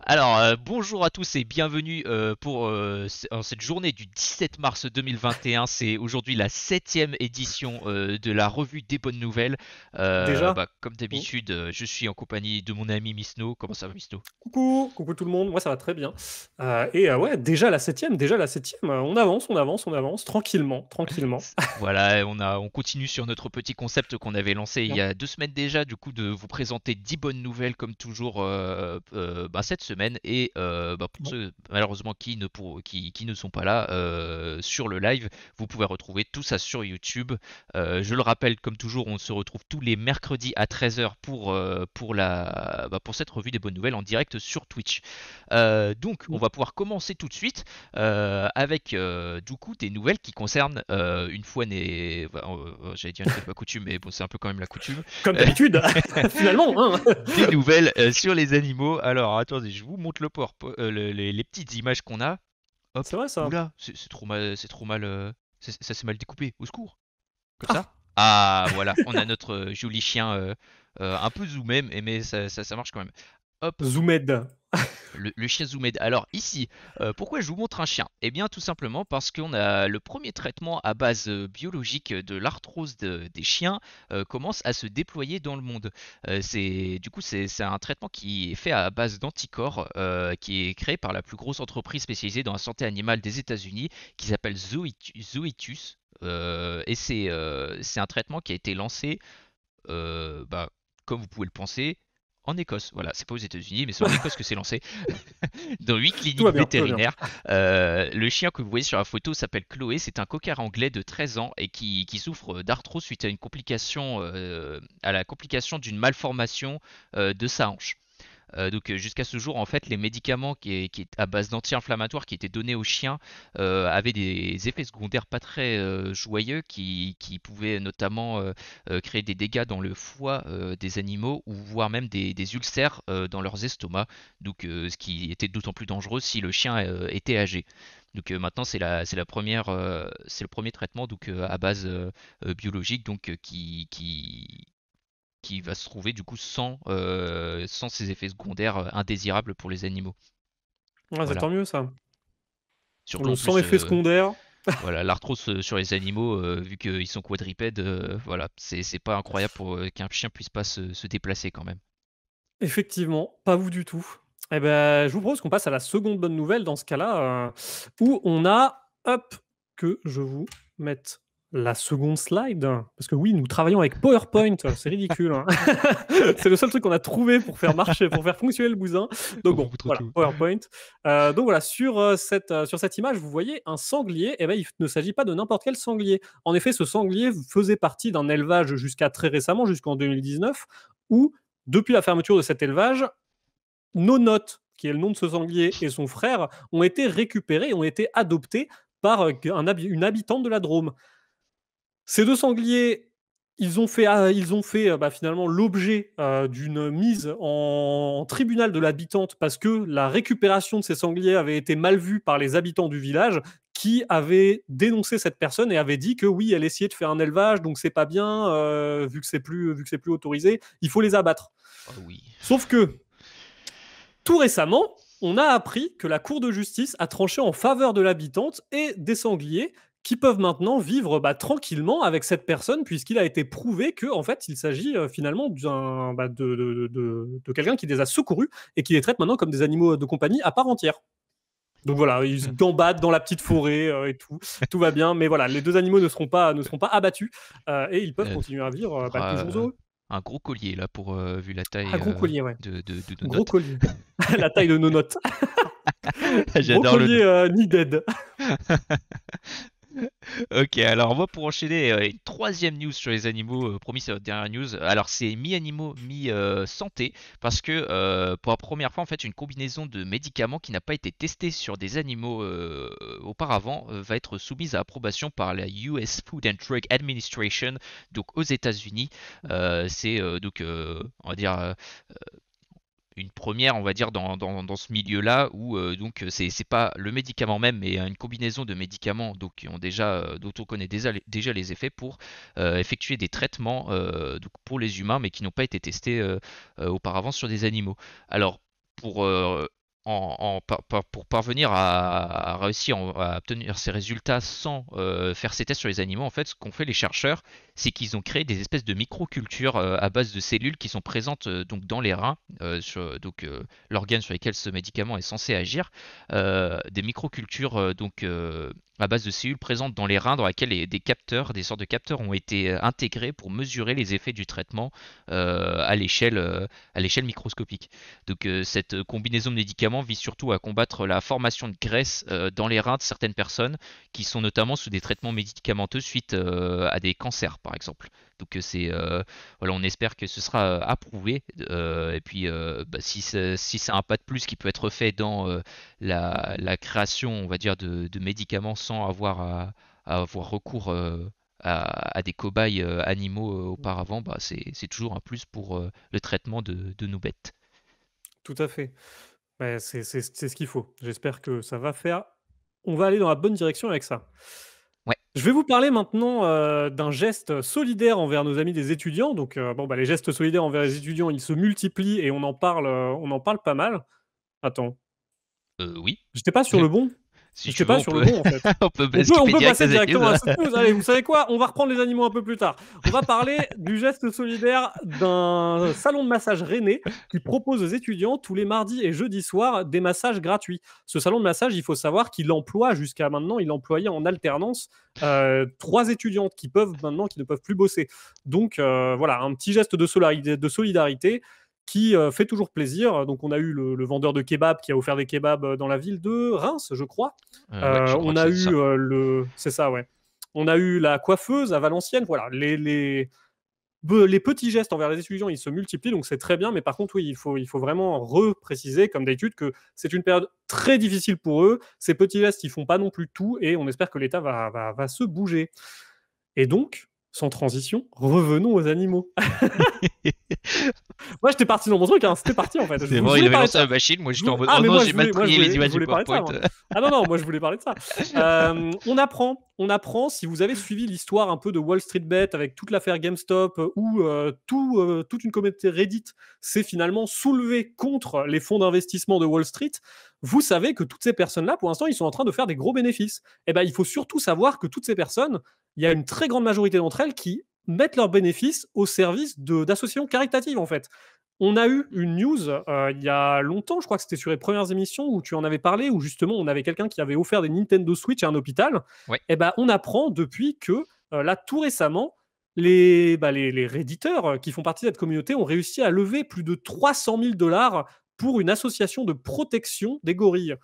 Alors, bonjour à tous et bienvenue pour en cette journée du 17 mars 2021. C'est aujourd'hui la septième édition de la revue des bonnes nouvelles. Déjà, Comme oh, d'habitude, je suis en compagnie de mon ami Misno. Comment ça va, Misno? coucou tout le monde, moi ça va très bien. Et ouais, déjà la septième, on avance, tranquillement, tranquillement. Voilà, on continue sur notre petit concept qu'on avait lancé il y Bien. a 2 semaines déjà, du coup de vous présenter 10 bonnes nouvelles comme toujours cette semaine. Et pour Bon. ceux malheureusement qui ne sont pas là sur le live, vous pouvez retrouver tout ça sur YouTube. Je le rappelle, comme toujours, on se retrouve tous les mercredis à 13 h pour cette revue des bonnes nouvelles en direct sur Twitch. Donc on va pouvoir commencer tout de suite avec du coup des nouvelles qui concernent une fois n'est, j'allais dire une fois n'est pas coutume, mais bon c'est un peu quand même la coutume, Comme euh, d'habitude, finalement, hein. des nouvelles sur les animaux. Alors attendez, je vous montre le les petites images qu'on a. Hop, C'est vrai ça. oula, c'est trop mal, c'est trop mal, ça s'est mal découpé. Au secours, comme ça. Ah, Ah voilà, on a notre joli chien un peu zoomé, mais ça marche quand même. Hop, Zoomed. le chien Zoomed. Alors ici, pourquoi je vous montre un chien? Eh bien tout simplement parce qu'on a le premier traitement à base biologique de l'arthrose des chiens commence à se déployer dans le monde. C'est un traitement qui est fait à base d'anticorps qui est créé par la plus grosse entreprise spécialisée dans la santé animale des États-Unis qui s'appelle Zoetis. Et c'est un traitement qui a été lancé comme vous pouvez le penser, en Écosse. Voilà, c'est pas aux États-Unis, mais c'est en Écosse que c'est lancé. Dans 8 Tout cliniques va bien, tout va bien. vétérinaires. Le chien que vous voyez sur la photo s'appelle Chloé. C'est un cocker anglais de 13 ans et qui souffre d'arthrose suite à une complication, à la complication d'une malformation de sa hanche. Jusqu'à ce jour, en fait, les médicaments qui est à base d'anti-inflammatoires qui étaient donnés aux chiens avaient des effets secondaires pas très joyeux qui pouvaient notamment créer des dégâts dans le foie des animaux ou voire même des ulcères dans leurs estomacs. Ce qui était d'autant plus dangereux si le chien était âgé. Maintenant c'est la première c'est le premier traitement à base biologique qui va se trouver du coup sans ces effets secondaires indésirables pour les animaux. Ouais, c'est Voilà. tant mieux ça. Surtout en Donc sans plus, effet secondaire. voilà, l'arthrose sur les animaux, vu qu'ils sont quadrupèdes, voilà, c'est pas incroyable pour qu'un chien puisse pas se déplacer quand même. Effectivement, pas vous du tout. Eh ben, je vous propose qu'on passe à la seconde bonne nouvelle dans ce cas-là, où on a, hop, que je vous mette la seconde slide. Parce que oui, nous travaillons avec PowerPoint, c'est ridicule, hein. C'est le seul truc qu'on a trouvé pour faire marcher, pour faire fonctionner le bousin. Donc bon, Beaucoup trop voilà, tôt. PowerPoint. Donc voilà, sur cette image, vous voyez un sanglier. Eh ben, il ne s'agit pas de n'importe quel sanglier. En effet, ce sanglier faisait partie d'un élevage jusqu'à très récemment, jusqu'en 2019, où depuis la fermeture de cet élevage, Nonote, qui est le nom de ce sanglier, et son frère ont été récupérés, ont été adoptés par une habitante de la Drôme. Ces deux sangliers, ils ont fait finalement l'objet d'une mise en tribunal de l'habitante parce que la récupération de ces sangliers avait été mal vue par les habitants du village qui avaient dénoncé cette personne et avaient dit que oui, elle essayait de faire un élevage, donc c'est pas bien, vu que c'est plus autorisé, il faut les abattre. Ah oui. Sauf que tout récemment, on a appris que la Cour de justice a tranché en faveur de l'habitante et des sangliers qui peuvent maintenant vivre tranquillement avec cette personne puisqu'il a été prouvé que en fait il s'agit finalement de quelqu'un qui les a secourus et qui les traite maintenant comme des animaux de compagnie à part entière. Donc voilà, ils se gambadent dans la petite forêt et tout va bien, mais voilà, les deux animaux ne seront pas abattus et ils peuvent Euh, continuer à vivre faudra, toujours heureux. un gros collier là pour vu la Ah, taille gros collier, ouais. de nos Gros notes. collier. La taille de nos notes. Gros J'adore le nom. collier needed. Ok, alors moi pour enchaîner une troisième news sur les animaux, promis c'est votre dernière news. Alors c'est mi-animaux, mi-santé, parce que pour la première fois en fait une combinaison de médicaments qui n'a pas été testée sur des animaux auparavant va être soumise à approbation par la US Food and Drug Administration, donc aux États-Unis. On va dire une première, on va dire, dans ce milieu-là où c'est pas le médicament même, mais une combinaison de médicaments dont on connaît déjà les effets pour effectuer des traitements pour les humains, mais qui n'ont pas été testés auparavant sur des animaux. Alors, pour pour parvenir à réussir à obtenir ces résultats sans faire ces tests sur les animaux, en fait, ce qu'ont fait les chercheurs, c'est qu'ils ont créé des espèces de microcultures à base de cellules qui sont présentes donc dans les reins, l'organe sur lequel ce médicament est censé agir, des microcultures à base de cellules présentes dans les reins, dans lesquelles des capteurs, des sortes de capteurs ont été intégrés pour mesurer les effets du traitement à l'échelle microscopique. Donc cette combinaison de médicaments vise surtout à combattre la formation de graisse dans les reins de certaines personnes qui sont notamment sous des traitements médicamenteux suite à des cancers par exemple. Donc voilà, on espère que ce sera approuvé et puis si c'est un pas de plus qui peut être fait dans la création, on va dire, de médicaments sans avoir à avoir recours à des cobayes animaux auparavant, bah, c'est toujours un plus pour le traitement de nos bêtes. Tout à fait. Ouais, c'est ce qu'il faut. J'espère que ça va faire on va aller dans la bonne direction avec ça. Ouais. Je vais vous parler maintenant, d'un geste solidaire envers nos amis des étudiants. Donc, bon, bah, les gestes solidaires envers les étudiants, ils se multiplient et on en parle pas mal. Attends, Oui. j'étais pas sur le bon? Si J'étais tu veux, pas on sur le peut, bon, en fait. on peut On skipper peut direct passer les directement news. à cette news. Allez, vous savez quoi? On va reprendre les animaux un peu plus tard. On va parler du geste solidaire d'un salon de massage rennais qui propose aux étudiants tous les mardis et jeudis soirs des massages gratuits. Ce salon de massage, il faut savoir qu'il emploie jusqu'à maintenant, il employait en alternance 3 étudiantes qui peuvent maintenant, qui ne peuvent plus bosser. Donc voilà, un petit geste de solidarité qui fait toujours plaisir. Donc on a eu le vendeur de kebab qui a offert des kebabs dans la ville de Reims, je crois. Ouais, je crois On que a c'est eu ça. c'est ça, ouais. On a eu la coiffeuse à Valenciennes. Voilà, les petits gestes envers les étudiants, ils se multiplient, donc c'est très bien. Mais par contre, oui, il faut vraiment repréciser, comme d'habitude, que c'est une période très difficile pour eux. Ces petits gestes, ils font pas non plus tout, et on espère que l'État va se bouger. Et donc, sans transition, revenons aux animaux. Moi, j'étais parti dans mon truc, hein, c'était parti en fait. C'est Je bon, il voulais avait parler de lancé la ça. machine. Moi, j'étais en mode, Ah, oh mais non, j'ai mal trié les je images du voulais parler de ça, PowerPoint. moi. Ah non, non, moi je voulais parler de ça. On apprend, si vous avez suivi l'histoire un peu de Wall Street Bet avec toute l'affaire GameStop, où toute une communauté Reddit s'est finalement soulevée contre les fonds d'investissement de Wall Street, vous savez que toutes ces personnes-là, pour l'instant, ils sont en train de faire des gros bénéfices. Et ben, il faut surtout savoir que toutes ces personnes, il y a une très grande majorité d'entre elles qui mettent leurs bénéfices au service d'associations caritatives, en fait. On a eu une news il y a longtemps, je crois que c'était sur les premières émissions où tu en avais parlé, où justement on avait quelqu'un qui avait offert des Nintendo Switch à un hôpital. Ouais. Et ben on apprend depuis que là tout récemment, les Redditeurs qui font partie de cette communauté ont réussi à lever plus de 300 000 dollars pour une association de protection des gorilles.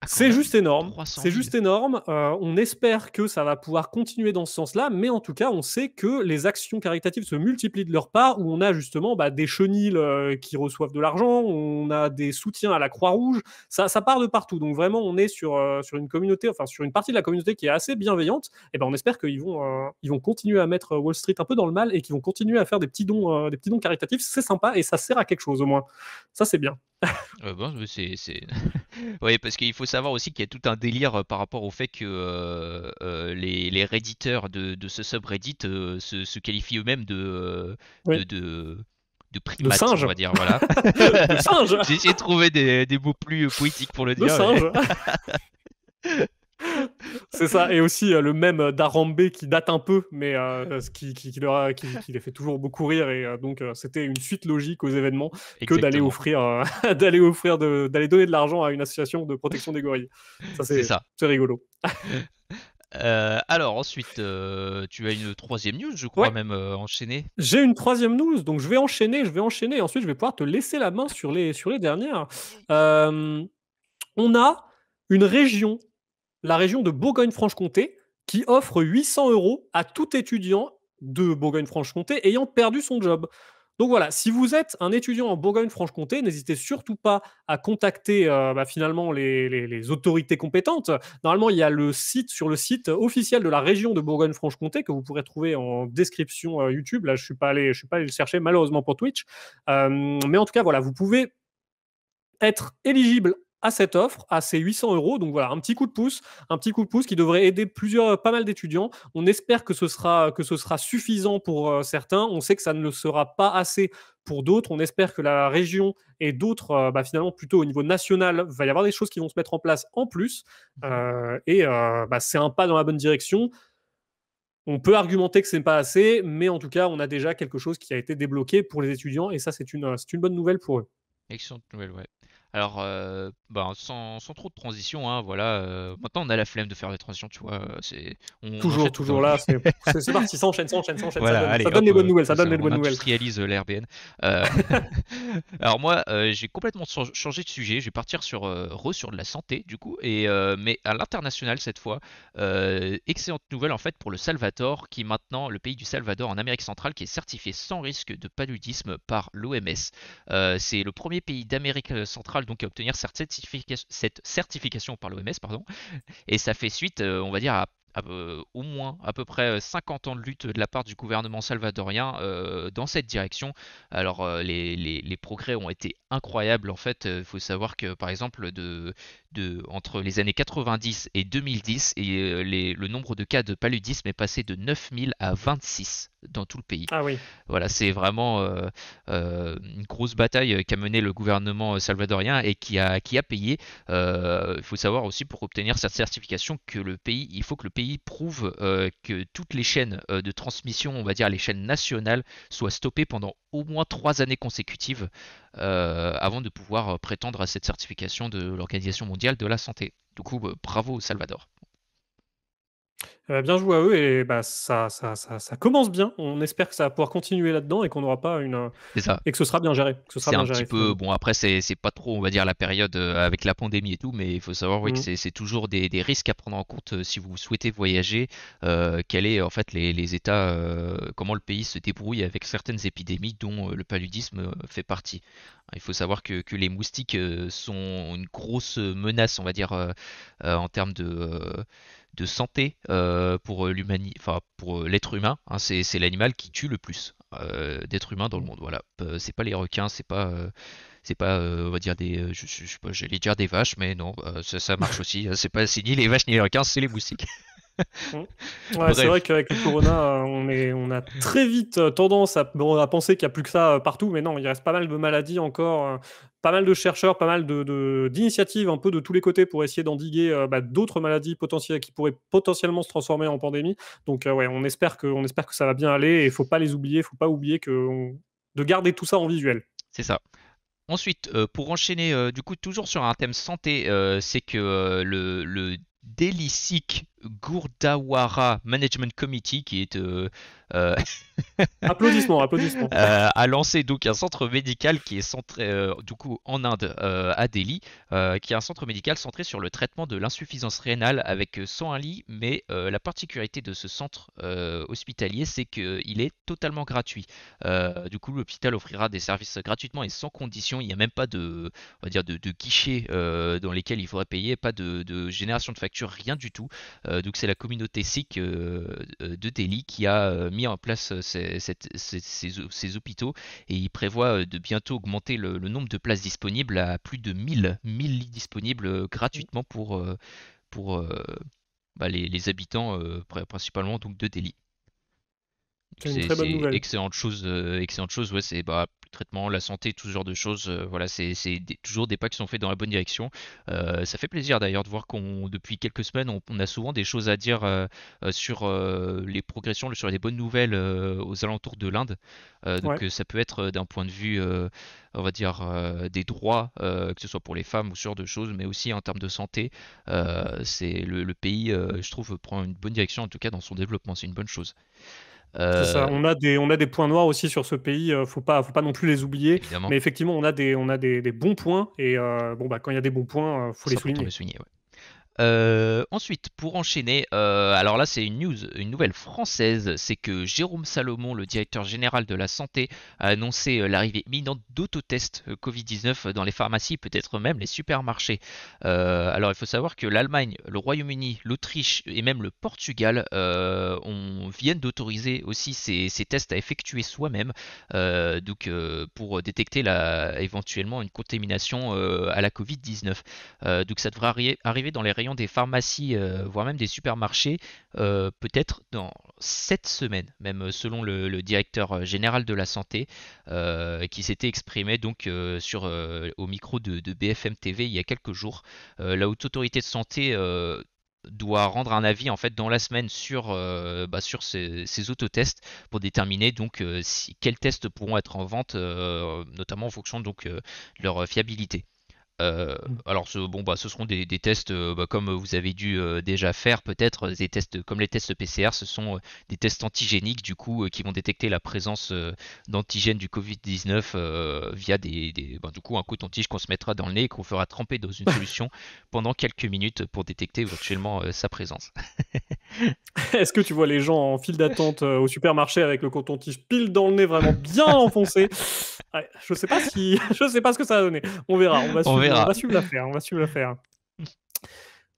Ah, quand C'est même, juste énorme. 300 C'est 000. juste énorme. On espère que ça va pouvoir continuer dans ce sens-là, mais en tout cas, on sait que les actions caritatives se multiplient de leur part, où on a justement des chenils qui reçoivent de l'argent, on a des soutiens à la Croix-Rouge, ça part de partout. Donc vraiment, on est sur une communauté, enfin sur une partie de la communauté qui est assez bienveillante. Et ben, on espère ils vont continuer à mettre Wall Street un peu dans le mal et qu'ils vont continuer à faire des petits dons caritatifs. C'est sympa et ça sert à quelque chose au moins. Ça, c'est bien. Bon, ouais, parce qu'il faut savoir aussi qu'il y a tout un délire par rapport au fait que les redditeurs de ce subreddit se qualifient eux-mêmes Oui. de, de, de De primates, on singe. va dire, voilà. De singe. J'ai essayé de trouver des mots plus poétiques pour le De dire. singe. C'est ça, et aussi le mème d'Arambe qui date un peu, mais qui les fait toujours beaucoup rire, et donc c'était une suite logique aux événements que Exactement, d'aller donner de l'argent à une association de protection des gorilles. Ça, c'est ça. c'est rigolo. Alors ensuite, tu as une troisième news, je crois Ouais, même enchaînée. j'ai une troisième news, donc je vais enchaîner, et ensuite je vais pouvoir te laisser la main sur les dernières. On a une région, la région de Bourgogne-Franche-Comté, qui offre 800 € à tout étudiant de Bourgogne-Franche-Comté ayant perdu son job. Donc voilà, si vous êtes un étudiant en Bourgogne-Franche-Comté, n'hésitez surtout pas à contacter finalement les autorités compétentes. Normalement, il y a sur le site officiel de la région de Bourgogne-Franche-Comté que vous pourrez trouver en description YouTube. Là, je suis pas allé le chercher malheureusement pour Twitch, mais en tout cas voilà, vous pouvez être éligible à cette offre, à ces 800 euros. Donc voilà, un petit coup de pouce qui devrait aider pas mal d'étudiants. On espère que ce sera suffisant pour certains. On sait que ça ne le sera pas assez pour d'autres. On espère que la région et d'autres, finalement, plutôt au niveau national, va y avoir des choses qui vont se mettre en place en plus. C'est un pas dans la bonne direction. On peut argumenter que c'est pas assez, mais en tout cas, on a déjà quelque chose qui a été débloqué pour les étudiants, et ça, c'est une bonne nouvelle pour eux. Excellente nouvelle, ouais. Alors, sans trop de transition, hein, voilà. Maintenant, on a la flemme de faire des transitions, tu vois. On enchaîne tout le temps. Toujours là, c'est parti, ça enchaîne, Voilà, allez, ça donne hop, les bonnes nouvelles, ça c'est donne ça, les on bonnes nouvelles. industrialise l'Airbnb. Euh, alors moi, j'ai complètement changé de sujet. Je vais partir sur de la santé, du coup, mais à l'international cette fois. Excellente nouvelle en fait pour le Salvador, qui maintenant, le pays du Salvador en Amérique centrale, qui est certifié sans risque de paludisme par l'OMS. C'est le premier pays d'Amérique centrale donc à obtenir cette certification par l'OMS, pardon. Et ça fait suite, on va dire, au moins à peu près 50 ans de lutte de la part du gouvernement salvadorien dans cette direction. Alors les progrès ont été incroyables en fait. Il faut savoir que par exemple entre les années 90 et 2010, le nombre de cas de paludisme est passé de 9000 à 26 dans tout le pays. Ah oui. Voilà, c'est vraiment une grosse bataille qu'a menée le gouvernement salvadorien et qui a payé. Il faut savoir aussi pour obtenir cette certification que il faut que le pays prouve que toutes les chaînes de transmission, on va dire les chaînes nationales, soient stoppées pendant au moins 3 années consécutives avant de pouvoir prétendre à cette certification de l'Organisation mondiale de la santé. Du coup, bravo au Salvador. Bien joué à eux, et ça commence bien. On espère que ça va pouvoir continuer là-dedans et qu'on n'aura pas C'est ça. et que ce sera bien géré, C'est un petit peu, finalement. bon après c'est pas trop on va dire la période avec la pandémie et tout, mais il faut savoir oui que Mmh. c'est toujours des risques à prendre en compte si vous souhaitez voyager, quel est en fait les états, comment le pays se débrouille avec certaines épidémies dont le paludisme fait partie. Il faut savoir que les moustiques sont une grosse menace on va dire en termes de santé enfin pour l'être humain, hein, c'est l'animal qui tue le plus d'êtres humains dans le Mmh. monde. Voilà. C'est pas les requins, c'est pas, on va dire je sais pas, j'allais dire des vaches, mais non, ça marche aussi. C'est ni les vaches ni les requins, c'est les moustiques. Mmh. Ouais, c'est vrai Bref, qu'avec le corona, on a très vite tendance à penser qu'il y a plus que ça partout, mais non, il reste pas mal de maladies encore, pas mal de chercheurs, pas mal d'initiatives un peu de tous les côtés pour essayer d'endiguer d'autres maladies potentielles qui pourraient potentiellement se transformer en pandémie. Donc ouais, on espère que ça va bien aller, et il faut pas les oublier, il faut pas oublier de garder tout ça en visuel. c'est ça. Ensuite, pour enchaîner, du coup, toujours sur un thème santé, c'est que le Delhi Sikh Gurdwara Management Committee, qui est euh, Applaudissements, applaudissements. a lancé donc un centre médical qui est centré du coup en Inde à Delhi, qui est un centre médical centré sur le traitement de l'insuffisance rénale avec 101 lits, mais la particularité de ce centre hospitalier, c'est qu'il est totalement gratuit. Du coup, l'hôpital offrira des services gratuitement et sans condition. Il n'y a même pas on va dire de guichet dans lesquels il faudrait payer, pas de génération de facture, rien du tout. Donc c'est la communauté sikh de Delhi qui a mis en place ces hôpitaux, et il prévoit de bientôt augmenter le nombre de places disponibles à plus de 1000 lits disponibles gratuitement pour les habitants principalement donc de Delhi. C'est une très bonne C'est nouvelle. excellente chose, ouais, c'est le traitement, la santé, tout ce genre de choses, voilà, toujours des pas qui sont faits dans la bonne direction. Ça fait plaisir d'ailleurs de voir qu'on, depuis quelques semaines, on a souvent des choses à dire sur les progressions, sur les bonnes nouvelles aux alentours de l'Inde. Donc Ouais, ça peut être d'un point de vue, on va dire, des droits, que ce soit pour les femmes ou ce genre de choses, mais aussi en termes de santé. C'est le pays, je trouve, prend une bonne direction, en tout cas dans son développement, c'est une bonne chose. c'est ça. Euh, On a des points noirs aussi sur ce pays, faut pas non plus les oublier. Évidemment, Mais effectivement, on a des bons points, et quand il y a des bons points, faut les c'est important de souligner. le souligner. Ouais. Ensuite, pour enchaîner, alors là c'est une nouvelle française, c'est que Jérôme Salomon, le directeur général de la santé, a annoncé l'arrivée imminente d'autotests Covid-19 dans les pharmacies, peut-être même les supermarchés. Alors il faut savoir que l'Allemagne, le Royaume-Uni, l'Autriche et même le Portugal viennent d'autoriser aussi ces tests à effectuer soi-même, pour détecter éventuellement une contamination à la Covid-19. Donc ça devrait arriver dans les rayons des pharmacies, voire même des supermarchés, peut-être dans 7 semaines, même selon le directeur général de la santé, qui s'était exprimé donc au micro de BFM TV il y a quelques jours. La haute autorité de santé doit rendre un avis en fait dans la semaine sur ces autotests pour déterminer donc quels tests pourront être en vente, notamment en fonction donc de leur fiabilité. Alors ce seront des tests comme vous avez dû déjà faire peut-être des tests comme les tests PCR. Ce sont des tests antigéniques du coup qui vont détecter la présence d'antigènes du Covid-19 via du coup un coton-tige qu'on se mettra dans le nez et qu'on fera tremper dans une solution pendant quelques minutes pour détecter éventuellement sa présence. Est-ce que tu vois les gens en file d'attente au supermarché avec le coton-tige pile dans le nez, vraiment bien enfoncé? Ouais, je sais pas si, je sais pas ce que ça va donner. On verra, On on verra. va suivre l'affaire, on va suivre l'affaire.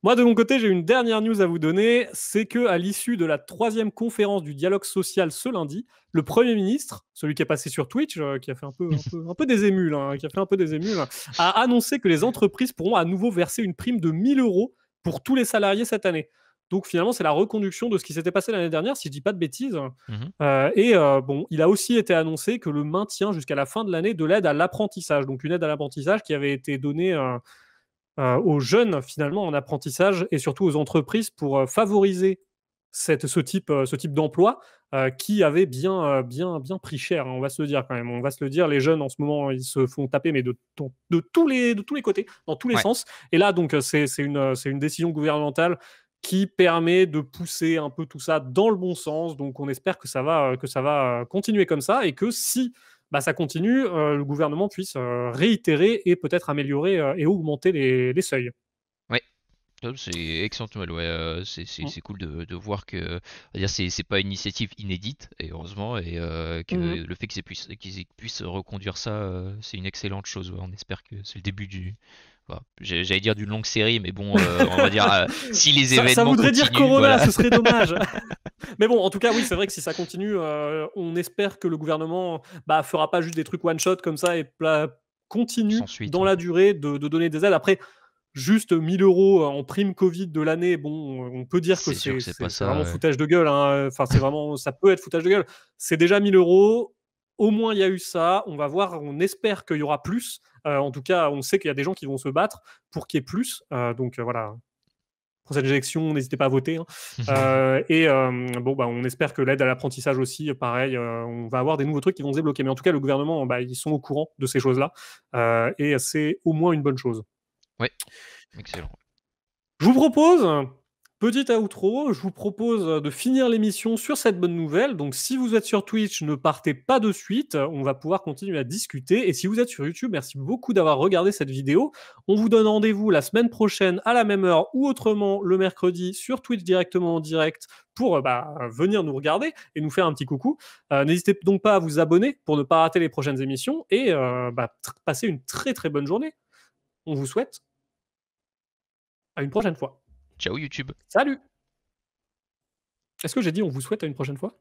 Moi, de mon côté, j'ai une dernière news à vous donner. C'est que à l'issue de la 3e conférence du dialogue social ce lundi, le Premier ministre, celui qui est passé sur Twitch, qui a fait un peu des émules, hein, qui a fait un peu des émules, a annoncé que les entreprises pourront à nouveau verser une prime de 1 000 euros pour tous les salariés cette année. Donc finalement, c'est la reconduction de ce qui s'était passé l'année dernière, si je dis pas de bêtises. Mhm. Bon, il a aussi été annoncé que le maintien jusqu'à la fin de l'année de l'aide à l'apprentissage, donc une aide à l'apprentissage qui avait été donnée aux jeunes finalement en apprentissage et surtout aux entreprises pour favoriser ce type d'emploi qui avait bien pris cher, hein, on va se le dire quand même. On va se le dire, les jeunes en ce moment, ils se font taper, mais de tous les côtés, dans tous les Ouais. sens. Et là, donc, c'est une décision gouvernementale qui permet de pousser un peu tout ça dans le bon sens. Donc, on espère que ça va continuer comme ça et que si ça continue, le gouvernement puisse réitérer et peut-être améliorer et augmenter les seuils. Ouais. C'est excellente nouvelle, ouais, Mm. c'est cool de voir que c'est pas une initiative inédite, et heureusement, et que Mhm. le fait qu'ils puissent reconduire ça, c'est une excellente chose. Ouais. On espère que c'est le début j'allais dire d'une longue série, mais bon, on va dire si les Ça événements voudrait dire continuent, Corona, voilà. ce serait dommage. Mais bon, en tout cas, oui, c'est vrai que si ça continue, on espère que le gouvernement fera pas juste des trucs one shot comme ça et continue Sans suite, dans ouais. la durée de donner des aides. Après, juste 1 000 euros en prime Covid de l'année, bon, on peut dire que C'est sûr que c'est pas c'est ça, vraiment ouais. foutage de gueule, hein. Enfin, c'est vraiment, ça peut être foutage de gueule. C'est déjà 1 000 euros. Au moins, il y a eu ça. On va voir, on espère qu'il y aura plus. En tout cas, on sait qu'il y a des gens qui vont se battre pour qu'il y ait plus. Voilà, prochaine élection, n'hésitez pas à voter, hein. On espère que l'aide à l'apprentissage aussi, pareil, on va avoir des nouveaux trucs qui vont se débloquer. Mais en tout cas, le gouvernement, ils sont au courant de ces choses-là. Et c'est au moins une bonne chose. Ouais, excellent. Je vous propose, petit outro, je vous propose de finir l'émission sur cette bonne nouvelle. Donc, si vous êtes sur Twitch, ne partez pas de suite. On va pouvoir continuer à discuter. Et si vous êtes sur YouTube, merci beaucoup d'avoir regardé cette vidéo. On vous donne rendez-vous la semaine prochaine à la même heure ou autrement le mercredi sur Twitch directement en direct pour venir nous regarder et nous faire un petit coucou. N'hésitez donc pas à vous abonner pour ne pas rater les prochaines émissions et passez une très très bonne journée. On vous souhaite à une prochaine fois. Ciao YouTube. Salut! Est-ce que j'ai dit on vous souhaite à une prochaine fois?